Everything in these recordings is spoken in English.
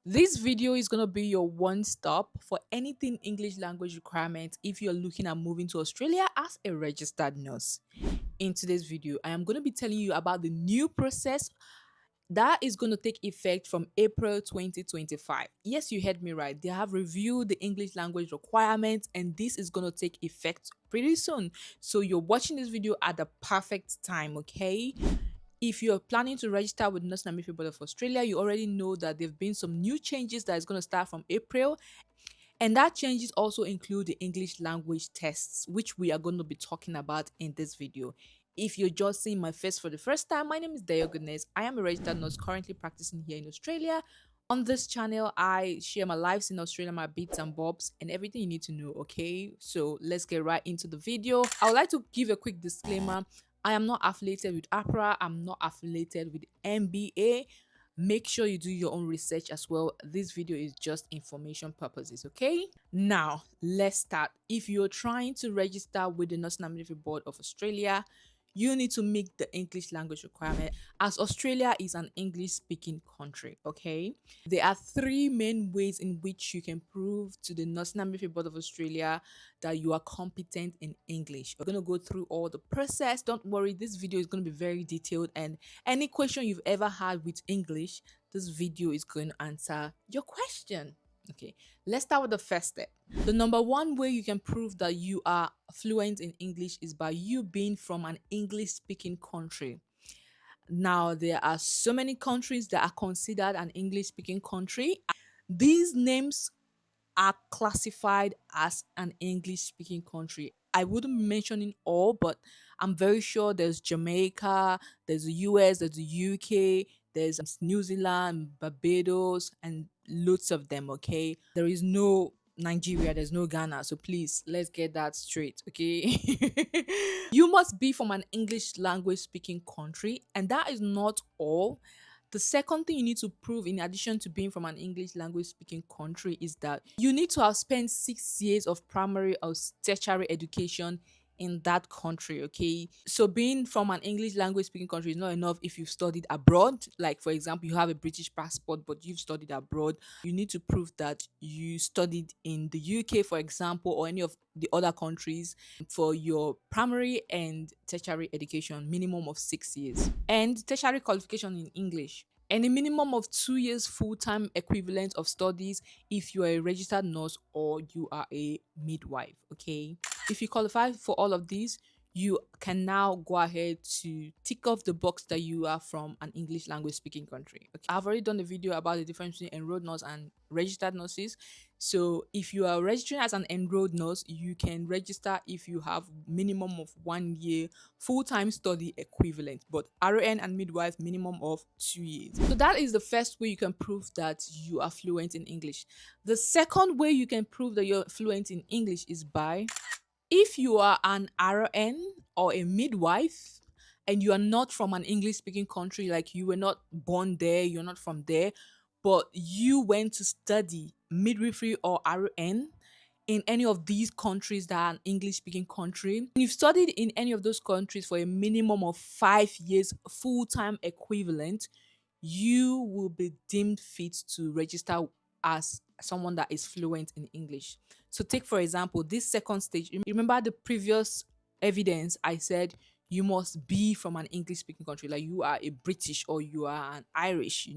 This video is going to be your one stop for anything English language requirement if you're looking at moving to Australia as a registered nurse. In today's video, I am going to be telling you about the new process that is going to take effect from April 2025. Yes, you heard me right. They have reviewed the English language requirements and this is going to take effect pretty soon. So you're watching this video at the perfect time, okay? If you're planning to register with Nurse and Midwifery Board of Australia, you already know that there have been some new changes that is going to start from April. And that changes also include the English language tests, which we are going to be talking about in this video. If you're just seeing my face for the first time, my name is Deo Goodness. I am a registered nurse currently practicing here in Australia. On this channel, I share my lives in Australia, my bits and bobs, and everything you need to know, okay? So let's get right into the video. I would like to give a quick disclaimer. I am not affiliated with APRA. I'm not affiliated with MBA. Make sure you do your own research as well. This video is just information purposes, okay? Now let's start. If you're trying to register with the Nursing and Midwifery Board of Australia, you need to meet the English language requirement, as Australia is an English speaking country, okay? There are three main ways in which you can prove to the Nursing and Midwifery Board of Australia that you are competent in English. We're going to go through all the process. Don't worry, this video is going to be very detailed, and any question you've ever had with English, this video is going to answer your question. Okay, let's start with the first step. The number one way you can prove that you are fluent in English is by you being from an English speaking country. Now, there are so many countries that are considered an English speaking country. These names are classified as an English speaking country. I wouldn't be mentioning all, but I'm very sure there's Jamaica, there's the US, there's the UK, there's New Zealand, Barbados, and loads of them, okay? There is no Nigeria, there's no Ghana. So please, let's get that straight, okay? You must be from an English language speaking country, and that is not all. The second thing you need to prove, in addition to being from an English language speaking country, is that you need to have spent 6 years of primary or tertiary education in that country, okay? So being from an English language speaking country is not enough if you've studied abroad. Like, for example, you have a British passport, but you've studied abroad. You need to prove that you studied in the UK, for example, or any of the other countries for your primary and tertiary education, minimum of 6 years, and tertiary qualification in English, and a minimum of 2 years full-time equivalent of studies if you are a registered nurse or you are a midwife, okay? If you qualify for all of these, you can now go ahead to tick off the box that you are from an English language speaking country. Okay. I've already done a video about the difference between enrolled nurse and registered nurses. So if you are registering as an enrolled nurse, you can register if you have minimum of 1 year full-time study equivalent, but RN and midwife minimum of 2 years. So that is the first way you can prove that you are fluent in English. The second way you can prove that you're fluent in English is by, if you are an RN or a midwife and you are not from an English speaking country, like you were not born there, you're not from there, but you went to study midwifery or RN in any of these countries that are an English speaking country, you've studied in any of those countries for a minimum of 5 years full time equivalent, you will be deemed fit to register as someone that is fluent in English. So, take for example, this second stage. Remember the previous evidence I said you must be from an English speaking country, like you are a British or you are an Irish,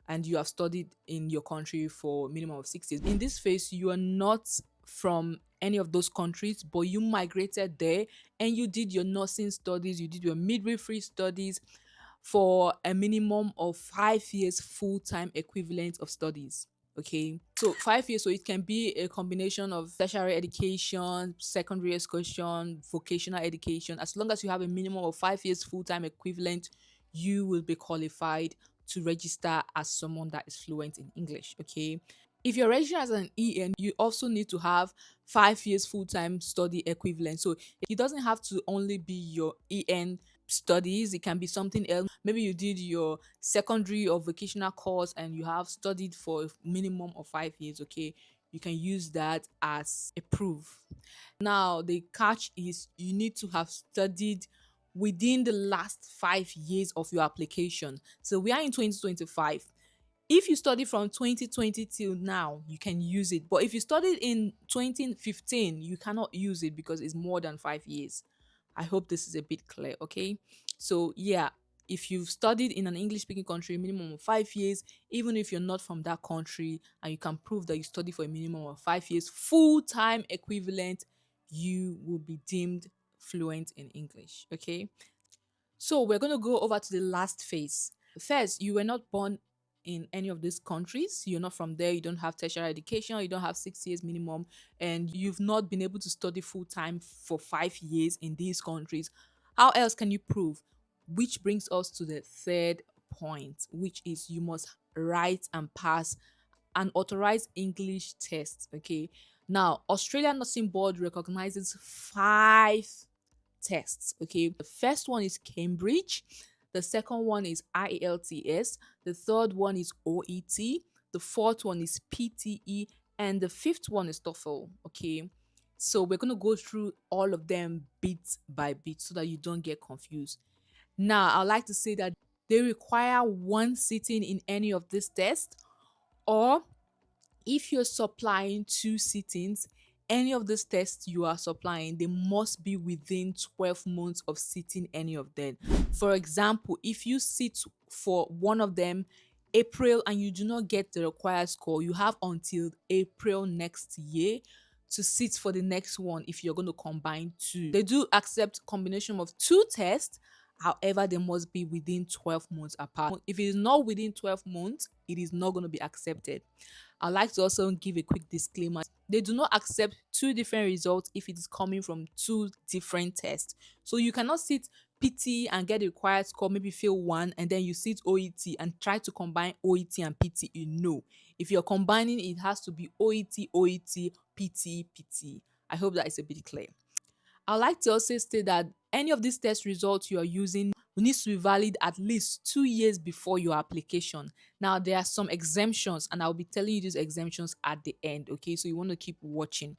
and you have studied in your country for minimum of 6 years. In this phase, you are not from any of those countries, but you migrated there and you did your nursing studies, you did your midwifery studies for a minimum of 5 years full-time equivalent of studies. Okay, so 5 years, so it can be a combination of tertiary education, secondary education, vocational education. As long as you have a minimum of 5 years full-time equivalent, you will be qualified to register as someone that is fluent in English. Okay, if you're registered as an EN, you also need to have 5 years full-time study equivalent. So it doesn't have to only be your EN studies, it can be something else. Maybe you did your secondary or vocational course and you have studied for a minimum of 5 years, okay? You can use that as a proof. Now, the catch is you need to have studied within the last 5 years of your application. So we are in 2025. If you study from 2020 till now, you can use it. But if you studied in 2015, you cannot use it because it's more than 5 years. I hope this is a bit clear, okay? So, yeah, if you've studied in an English speaking country, minimum of 5 years, even if you're not from that country and you can prove that you study for a minimum of 5 years, full time equivalent, you will be deemed fluent in English, okay? So we're going to go over to the last phase. First, you were not born in any of these countries. You're not from there. You don't have tertiary education. You don't have 6 years minimum. And you've not been able to study full time for 5 years in these countries. How else can you prove? Which brings us to the third point, which is you must write and pass an authorized English test. Okay. Now, Australian Nursing Board recognizes five tests. Okay, the first one is Cambridge, the second one is IELTS, the third one is OET, the fourth one is PTE, and the fifth one is TOEFL. Okay, so we're going to go through all of them bit by bit so that you don't get confused. Now, I'd like to say that they require one sitting in any of these tests, or if you're supplying two sittings, any of these tests you are supplying, they must be within 12 months of sitting any of them. For example, if you sit for one of them April and you do not get the required score, you have until April next year to sit for the next one if you're going to combine two. They do accept combination of two tests. However, they must be within 12 months apart. If it is not within 12 months, it is not going to be accepted. I'd like to also give a quick disclaimer. They do not accept two different results if it is coming from two different tests. So you cannot sit PT and get the required score, maybe fail one, and then you sit OET and try to combine OET and PTE. No. If you're combining, it has to be OET, OET, PT, PT. I hope that is a bit clear. I'd like to also state that any of these test results you are using needs to be valid at least 2 years before your application. Now, there are some exemptions, and I'll be telling you these exemptions at the end, okay? So you want to keep watching.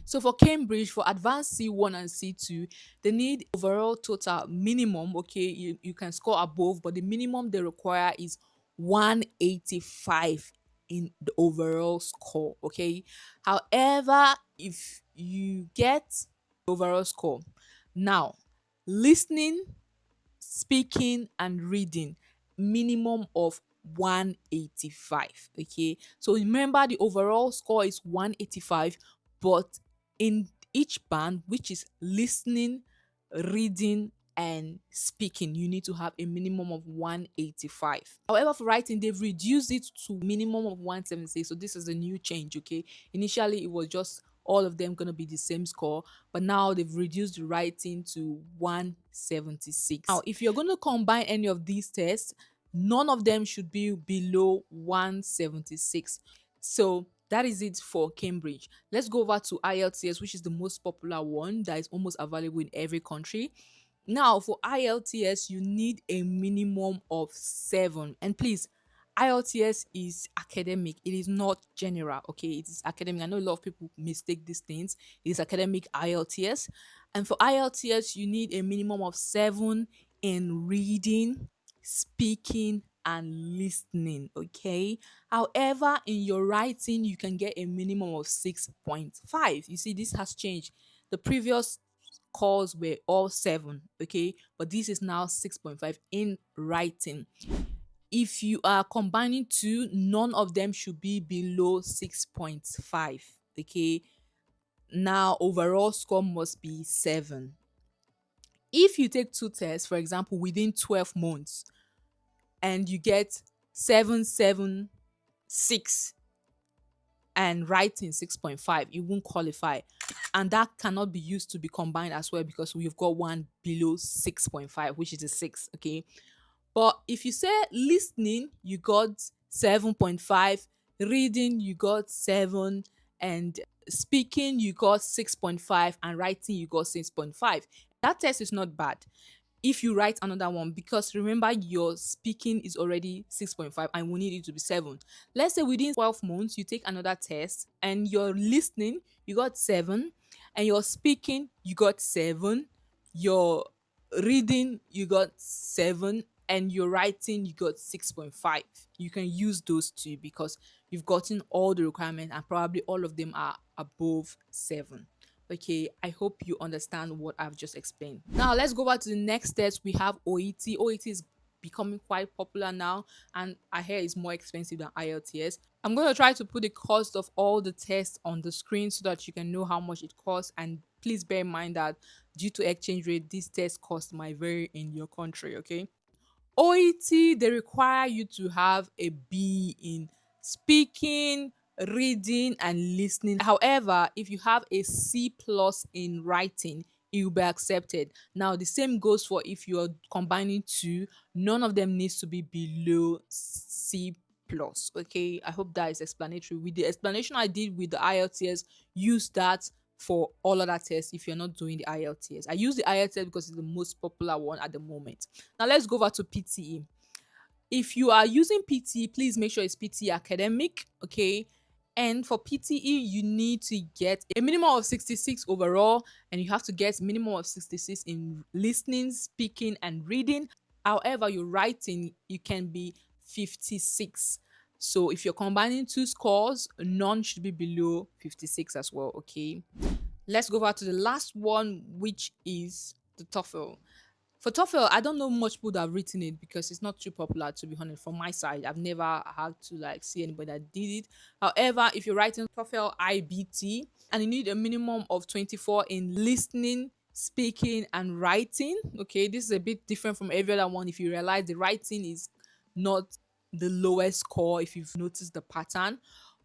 So for Cambridge, for advanced C1 and C2, they need overall total minimum, okay? You can score above, but the minimum they require is 185 in the overall score, okay? However, if you get overall score, now listening, speaking, and reading, minimum of 185. Okay, so remember the overall score is 185, but in each band, which is listening, reading, and speaking, you need to have a minimum of 185. However, for writing, they've reduced it to minimum of 176. So this is a new change. Okay, initially it was just all of them gonna be the same score, but now they've reduced the writing to 176. Now, if you're gonna combine any of these tests, none of them should be below 176. So that is it for Cambridge. Let's go over to IELTS, which is the most popular one that is almost available in every country. Now, for IELTS, you need a minimum of 7. And please, IELTS is academic. It is not general, okay? It is academic. I know a lot of people mistake these things. It is academic IELTS. And for IELTS, you need a minimum of 7 in reading, speaking, and listening, okay? However, in your writing, you can get a minimum of 6.5. You see, this has changed. The previous calls were all 7, okay, but this is now 6.5 in writing. If you are combining two, none of them should be below 6.5, okay. Now overall score must be 7. If you take two tests, for example, within 12 months and you get 776 and writing 6.5, it won't qualify, and that cannot be used to be combined as well because we've got one below 6.5, which is a 6, okay. But if you say listening, you got 7.5, reading you got 7, and speaking you got 6.5, and writing you got 6.5, that test is not bad if you write another one, because remember your speaking is already 6.5 and we need it to be 7. Let's say within 12 months you take another test and your listening you got 7, and your speaking you got 7, your reading you got 7, and your writing you got 6.5. You can use those two because you've gotten all the requirements and probably all of them are above 7. Okay, I hope you understand what I've just explained. Now let's go back to the next test. We have OET. OET is becoming quite popular now, and I hear it's more expensive than IELTS. I'm going to try to put the cost of all the tests on the screen so that you can know how much it costs. And please bear in mind that due to exchange rate, these tests cost might vary in your country. Okay. OET, they require you to have a B in speaking, reading, and listening. However, if you have a C plus in writing, it will be accepted. Now, the same goes for if you're combining two, none of them needs to be below C plus. Okay, I hope that is explanatory. With the explanation I did with the IELTS, use that for all other tests if you're not doing the IELTS. I use the IELTS because it's the most popular one at the moment. Now let's go over to PTE. If you are using PTE, please make sure it's PTE academic, okay? And for PTE, you need to get a minimum of 66 overall, and you have to get minimum of 66 in listening, speaking, and reading. However, your writing, you can be 56. So if you're combining two scores, none should be below 56 as well, okay? Let's go over to the last one, which is the TOEFL. For TOEFL, I don't know much people that have written it because it's not too popular, to be honest. From my side, I've never had to like see anybody that did it. However, if you're writing TOEFL IBT and you need a minimum of 24 in listening, speaking, and writing, okay, this is a bit different from every other one. If you realize the writing is not the lowest score, if you've noticed the pattern.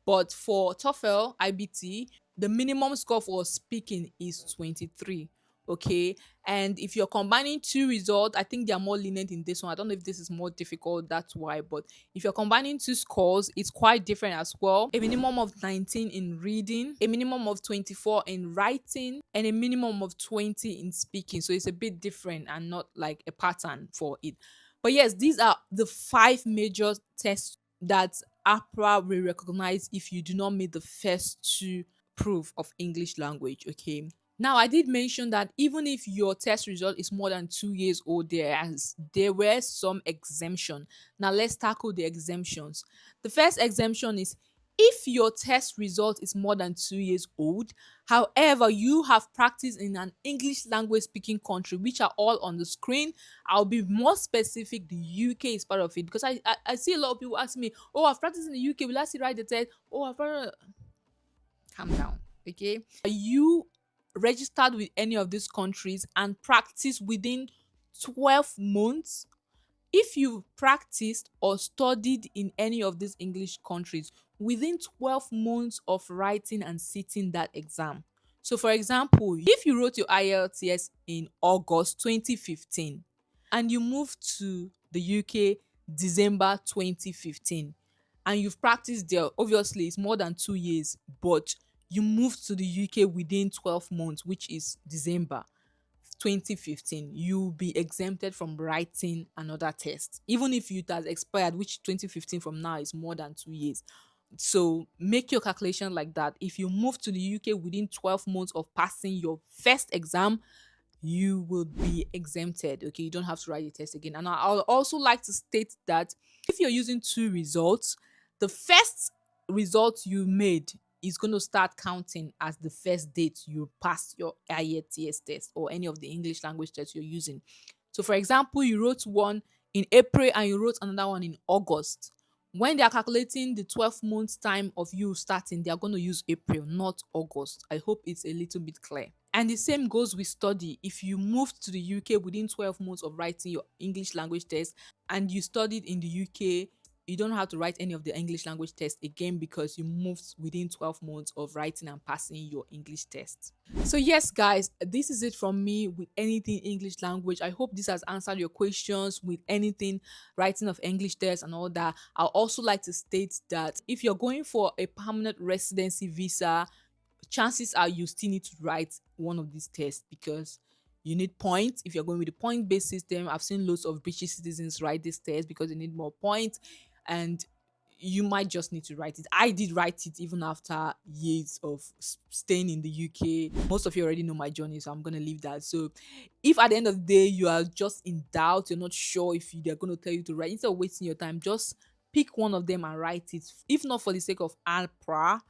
But for TOEFL IBT, the minimum score for speaking is 23. Okay, and if you're combining two results, I think they are more lenient in this one. I don't know if this is more difficult, that's why. But if you're combining two scores, it's quite different as well. A minimum of 19 in reading, a minimum of 24 in writing, and a minimum of 20 in speaking. So it's a bit different and not like a pattern for it. But yes, these are the 5 major tests that APRA will recognize if you do not meet the first 2 proof of English language. Okay, now, I did mention that even if your test result is more than 2 years old, there were some exemption. Now, let's tackle the exemptions. The first exemption is if your test result is more than 2 years old, however, you have practiced in an English language speaking country, which are all on the screen. I'll be more specific, the UK is part of it because I see a lot of people ask me, oh, I've practiced in the UK, will I still write the test? Oh, calm down, okay? Are you registered with any of these countries and practice within 12 months? If you've practiced or studied in any of these English countries within 12 months of writing and sitting that exam. So, for example, if you wrote your IELTS in August 2015 and you moved to the UK December 2015 and you've practiced there, obviously it's more than 2 years, but you moved to the UK within 12 months, which is December 2015, you'll be exempted from writing another test, even if it has expired, which 2015 from now is more than 2 years. So make your calculation like that. If you move to the UK within 12 months of passing your first exam, you will be exempted. Okay, you don't have to write the test again. And I'll also like to state that if you're using 2 results, the first result you made is going to start counting as the first date you passed your IELTS test or any of the English language tests you're using. So, for example, you wrote one in April and you wrote another one in August. When they are calculating the 12 months time of you starting, they are going to use April, not August. I hope it's a little bit clear. And the same goes with study. If you moved to the UK within 12 months of writing your English language test and you studied in the UK, you don't have to write any of the English language test again because you moved within 12 months of writing and passing your English test. So yes, guys, this is it from me with anything English language. I hope this has answered your questions with anything writing of English test and all that. I'll also like to state that if you're going for a permanent residency visa, chances are you still need to write one of these tests because you need points. If you're going with the point-based system, I've seen loads of British citizens write this test because they need more points. And you might just need to write it. I did write it even after years of staying in the UK. Most of you already know my journey, so I'm gonna leave that. So, if at the end of the day you are just in doubt, you're not sure if they're gonna tell you to write, instead of wasting your time, just pick one of them and write it. If not for the sake of ALPRA,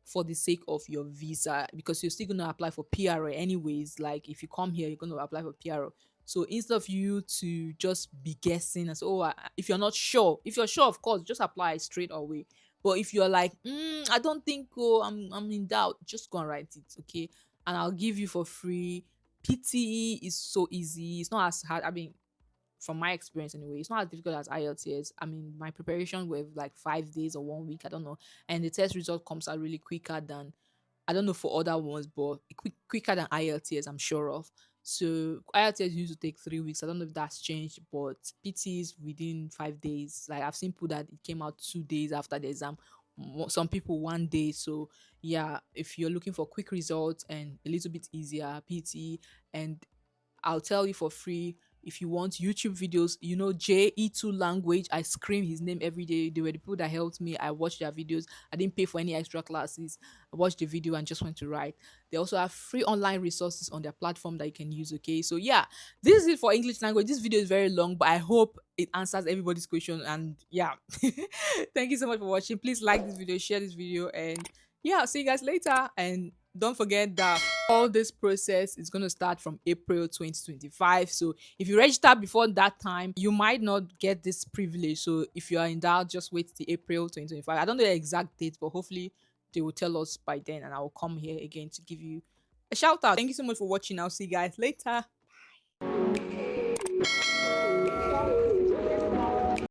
for the sake of your visa, because you're still gonna apply for PRO anyways. Like if you come here, you're gonna apply for PRO. So instead of you to just be guessing and say, oh, if you're not sure, if you're sure, of course, just apply straight away. But if you're like, I don't think, oh, I'm in doubt, just go and write it, okay? And I'll give you for free. PTE is so easy. It's not as hard. I mean, from my experience anyway, it's not as difficult as IELTS. I mean, my preparation were like 5 days or 1 week, I don't know. And the test result comes out really quicker than, I don't know for other ones, but quicker than IELTS, I'm sure of. So IELTS used to take 3 weeks. I don't know if that's changed, but PT is within 5 days. Like I've seen people that it came out 2 days after the exam. Some people 1 day. So yeah, if you're looking for quick results and a little bit easier, PT, and I'll tell you for free, if you want YouTube videos, you know, JE2 language. I scream his name every day. They were the people that helped me. I watched their videos. I didn't pay for any extra classes. I watched the video and just went to write. They also have free online resources on their platform that you can use. Okay. So yeah, this is it for English language. This video is very long, but I hope it answers everybody's question. And yeah, thank you so much for watching. Please like this video, share this video, and yeah, I'll see you guys later. And don't forget that all this process is going to start from April 2025. So if you register before that time, you might not get this privilege. So if you are in doubt, just wait till April 2025. I don't know the exact date, but hopefully they will tell us by then, and I will come here again to give you a shout out. Thank you so much for watching. I'll see you guys later.